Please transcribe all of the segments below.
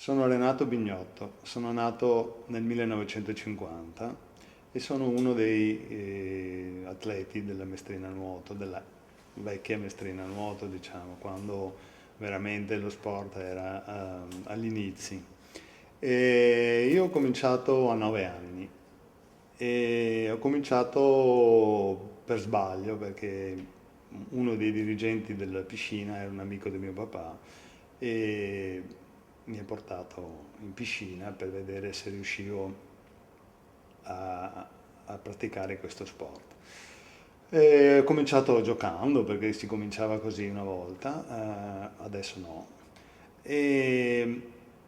Sono Renato Bignotto, sono nato nel 1950 e sono uno dei atleti della mestrina nuoto, della vecchia mestrina nuoto, diciamo, quando veramente lo sport era agli inizi. E io ho cominciato a 9 anni e ho cominciato per sbaglio perché uno dei dirigenti della piscina era un amico di mio papà e mi ha portato in piscina per vedere se riuscivo a, a praticare questo sport. E ho cominciato giocando perché si cominciava così una volta, adesso no. E,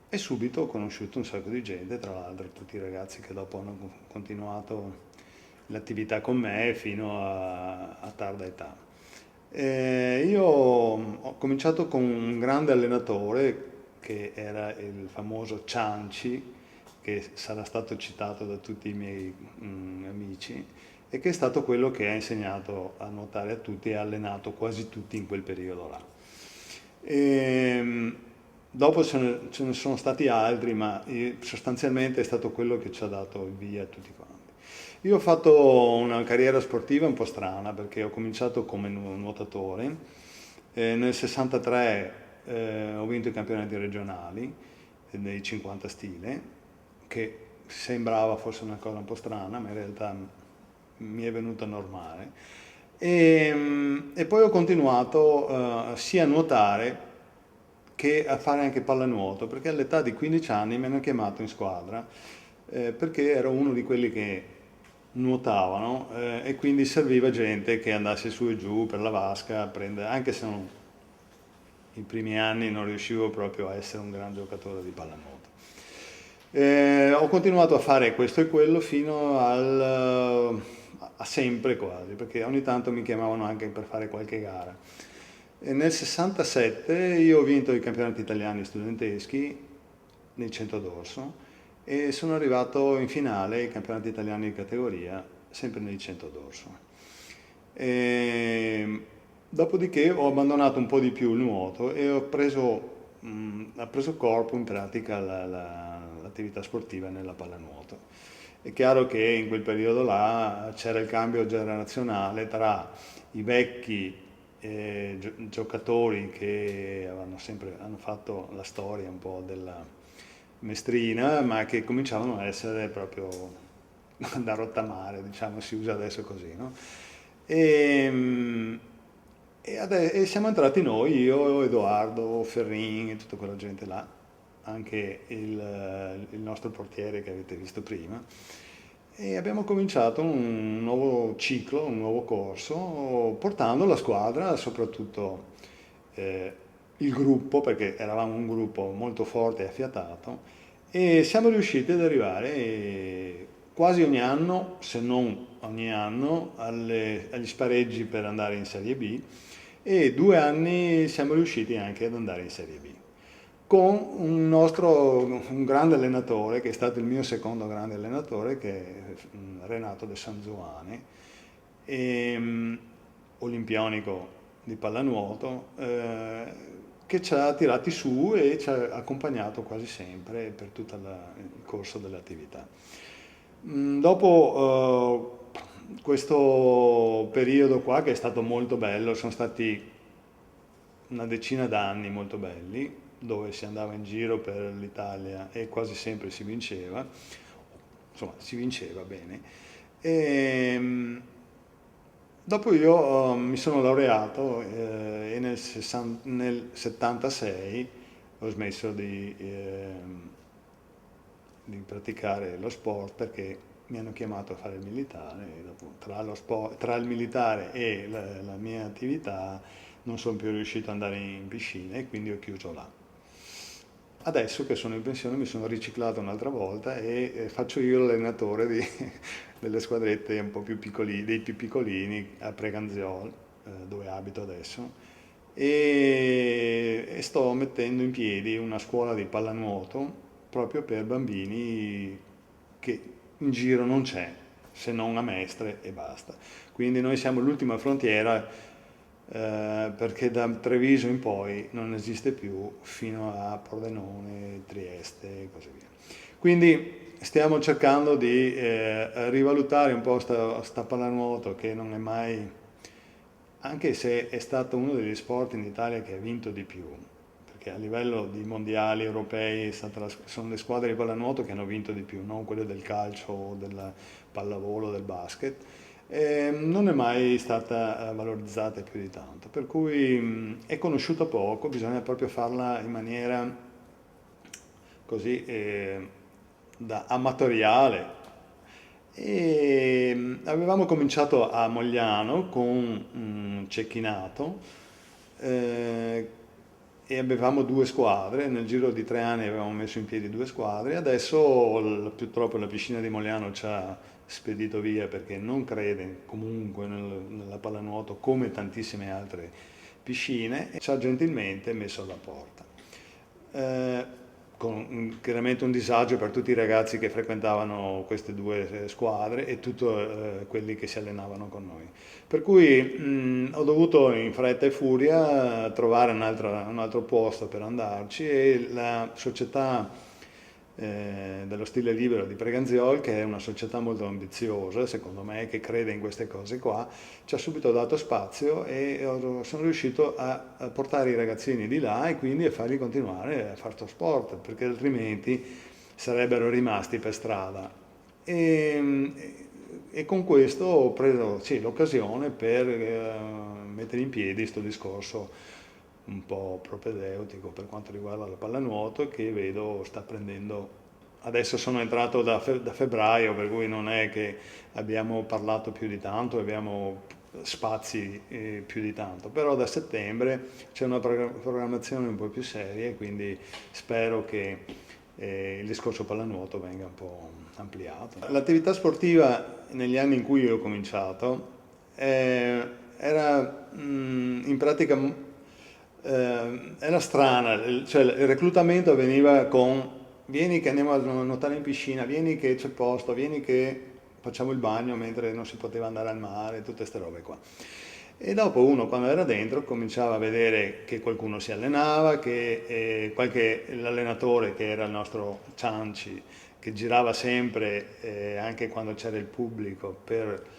e subito ho conosciuto un sacco di gente, tra l'altro tutti i ragazzi che dopo hanno continuato l'attività con me fino a tarda età. Io ho cominciato con un grande allenatore che era il famoso Cianci, che sarà stato citato da tutti i miei amici, e che è stato quello che ha insegnato a nuotare a tutti e ha allenato quasi tutti in quel periodo là. Dopo ce ne sono stati altri, ma sostanzialmente è stato quello che ci ha dato il via a tutti quanti. Io ho fatto una carriera sportiva un po' strana perché ho cominciato come nuotatore. Nel 63 ho vinto i campionati regionali nei 50 stile, che sembrava fosse una cosa un po' strana, ma in realtà mi è venuta normale. E poi ho continuato sia a nuotare che a fare anche pallanuoto, perché all'età di 15 anni mi hanno chiamato in squadra perché ero uno di quelli che nuotavano e quindi serviva gente che andasse su e giù per la vasca, a prendere, anche se i primi anni non riuscivo proprio a essere un gran giocatore di pallanuoto. Ho continuato a fare questo e quello fino a sempre quasi, perché ogni tanto mi chiamavano anche per fare qualche gara. E nel 67 io ho vinto i campionati italiani studenteschi nel 100 dorso e sono arrivato in finale ai campionati italiani di categoria sempre nel 100 dorso. Dopodiché ho abbandonato un po' di più il nuoto e ha preso corpo in pratica l'attività sportiva nella pallanuoto. È chiaro che in quel periodo là c'era il cambio generazionale tra i vecchi giocatori che hanno fatto la storia un po' della mestrina, ma che cominciavano a essere proprio da rottamare, diciamo, si usa adesso così, no? E, e siamo entrati noi, io, Edoardo, Ferrin e tutta quella gente là, anche il nostro portiere che avete visto prima, e abbiamo cominciato un nuovo ciclo, un nuovo corso, portando la squadra, soprattutto eh, il gruppo, perché eravamo un gruppo molto forte e affiatato, e siamo riusciti ad arrivare quasi ogni anno, se non ogni anno, agli spareggi per andare in Serie B e 2 anni siamo riusciti anche ad andare in Serie B con un grande allenatore, che è stato il mio secondo grande allenatore, che è Renato De San Giovanni, olimpionico di pallanuoto, che ci ha tirati su e ci ha accompagnato quasi sempre per tutto il corso dell'attività. Dopo questo periodo qua, che è stato molto bello, sono stati una decina d'anni molto belli, dove si andava in giro per l'Italia e quasi sempre si vinceva, insomma si vinceva bene. E, dopo io mi sono laureato e nel 76 ho smesso di praticare lo sport perché mi hanno chiamato a fare il militare e dopo, tra il militare e la mia attività non sono più riuscito ad andare in piscina e quindi ho chiuso là. Adesso che sono in pensione mi sono riciclato un'altra volta e faccio io l'allenatore delle squadrette un po' più piccoli, dei più piccolini a Preganziol, dove abito adesso, e sto mettendo in piedi una scuola di pallanuoto proprio per bambini che in giro non c'è, se non a Mestre e basta. Quindi noi siamo l'ultima frontiera perché da Treviso in poi non esiste più fino a Pordenone, Trieste e così via. Quindi stiamo cercando di rivalutare un po' sta pallanuoto che non è mai, anche se è stato uno degli sport in Italia che ha vinto di più, perché a livello di mondiali europei sono le squadre di pallanuoto che hanno vinto di più, non quelle del calcio o del pallavolo, del basket, non è mai stata valorizzata più di tanto, per cui è conosciuta poco, bisogna proprio farla in maniera così da amatoriale. E avevamo cominciato a Mogliano con un cecchinato eh, e avevamo due squadre, nel giro di 3 anni avevamo messo in piedi due squadre, adesso purtroppo la piscina di Mogliano ci ha spedito via perché non crede comunque nella pallanuoto come tantissime altre piscine e ci ha gentilmente messo alla porta. Con chiaramente un disagio per tutti i ragazzi che frequentavano queste due squadre e tutti quelli che si allenavano con noi. Per cui ho dovuto in fretta e furia trovare un altro posto per andarci e la società dello stile libero di Preganziol, che è una società molto ambiziosa, secondo me, che crede in queste cose qua, ci ha subito dato spazio e sono riuscito a portare i ragazzini di là e quindi a farli continuare a fare sto sport, perché altrimenti sarebbero rimasti per strada. E, e con questo ho preso sì, l'occasione per mettere in piedi questo discorso un po' propedeutico per quanto riguarda la pallanuoto che vedo sta prendendo. Adesso sono entrato da febbraio, per cui non è che abbiamo parlato più di tanto, abbiamo spazi più di tanto, però da settembre c'è una programmazione un po' più seria e quindi spero che il discorso pallanuoto venga un po' ampliato. L'attività sportiva negli anni in cui ho cominciato era in pratica era strana, cioè il reclutamento avveniva con vieni che andiamo a nuotare in piscina, vieni che c'è posto, vieni che facciamo il bagno mentre non si poteva andare al mare, tutte queste robe qua. E dopo uno quando era dentro cominciava a vedere che qualcuno si allenava, che l'allenatore che era il nostro Cianci, che girava sempre anche quando c'era il pubblico per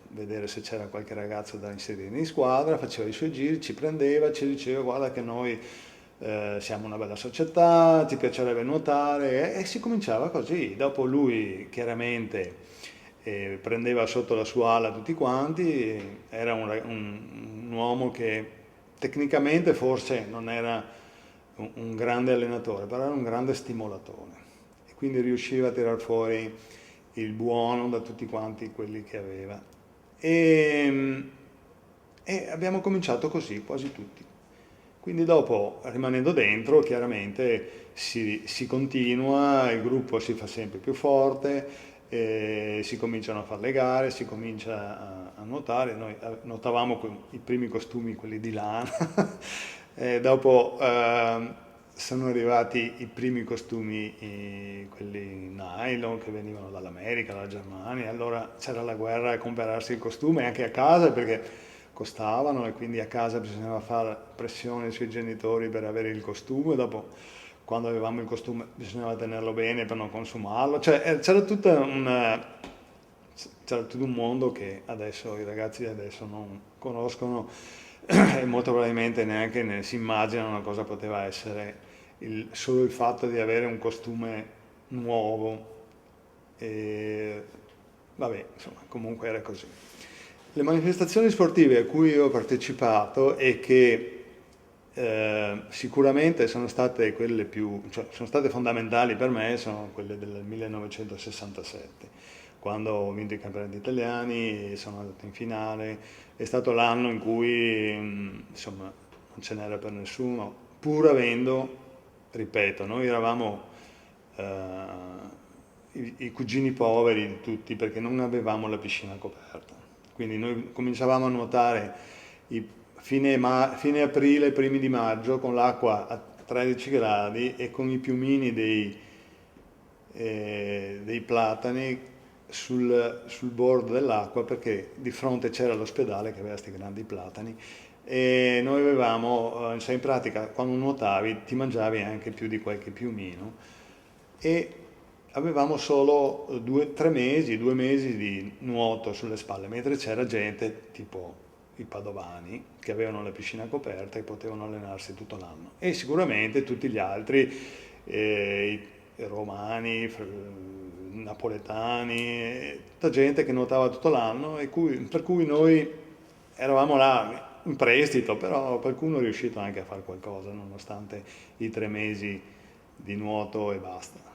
vedere se c'era qualche ragazzo da inserire in squadra, faceva i suoi giri, ci prendeva, ci diceva guarda che noi siamo una bella società, ti piacerebbe nuotare e si cominciava così. Dopo lui chiaramente prendeva sotto la sua ala tutti quanti, era un uomo che tecnicamente forse non era un grande allenatore, però era un grande stimolatore e quindi riusciva a tirar fuori il buono da tutti quanti quelli che aveva. E, e abbiamo cominciato così, quasi tutti. Quindi dopo, rimanendo dentro, chiaramente si continua, il gruppo si fa sempre più forte, si cominciano a fare le gare, si comincia a nuotare. Noi nuotavamo con i primi costumi, quelli di lana, e dopo sono arrivati i primi costumi, quelli nylon, che venivano dall'America, dalla Germania. Allora c'era la guerra a comprarsi il costume anche a casa perché costavano e quindi a casa bisognava fare pressione sui genitori per avere il costume, dopo quando avevamo il costume bisognava tenerlo bene per non consumarlo, cioè c'era tutto un mondo che adesso i ragazzi di adesso non conoscono e molto probabilmente neanche si immaginano cosa poteva essere solo il fatto di avere un costume nuovo e vabbè, insomma, comunque era così. Le manifestazioni sportive a cui ho partecipato e che sicuramente sono state quelle cioè, sono state fondamentali per me, sono quelle del 1967, quando ho vinto i campionati italiani, sono andato in finale, è stato l'anno in cui insomma non ce n'era per nessuno, pur avendo, ripeto, noi eravamo i cugini poveri di tutti perché non avevamo la piscina coperta. Quindi noi cominciavamo a nuotare fine aprile, primi di maggio, con l'acqua a 13 gradi e con i piumini dei platani sul bordo dell'acqua perché di fronte c'era l'ospedale che aveva questi grandi platani e noi avevamo, cioè in pratica quando nuotavi ti mangiavi anche più di qualche piumino e avevamo solo 3 mesi, 2 mesi di nuoto sulle spalle, mentre c'era gente tipo i padovani che avevano la piscina coperta e potevano allenarsi tutto l'anno. E sicuramente tutti gli altri, i romani, napoletani, tutta gente che nuotava tutto l'anno e per cui noi eravamo là in prestito, però qualcuno è riuscito anche a fare qualcosa nonostante i 3 mesi di nuoto e basta.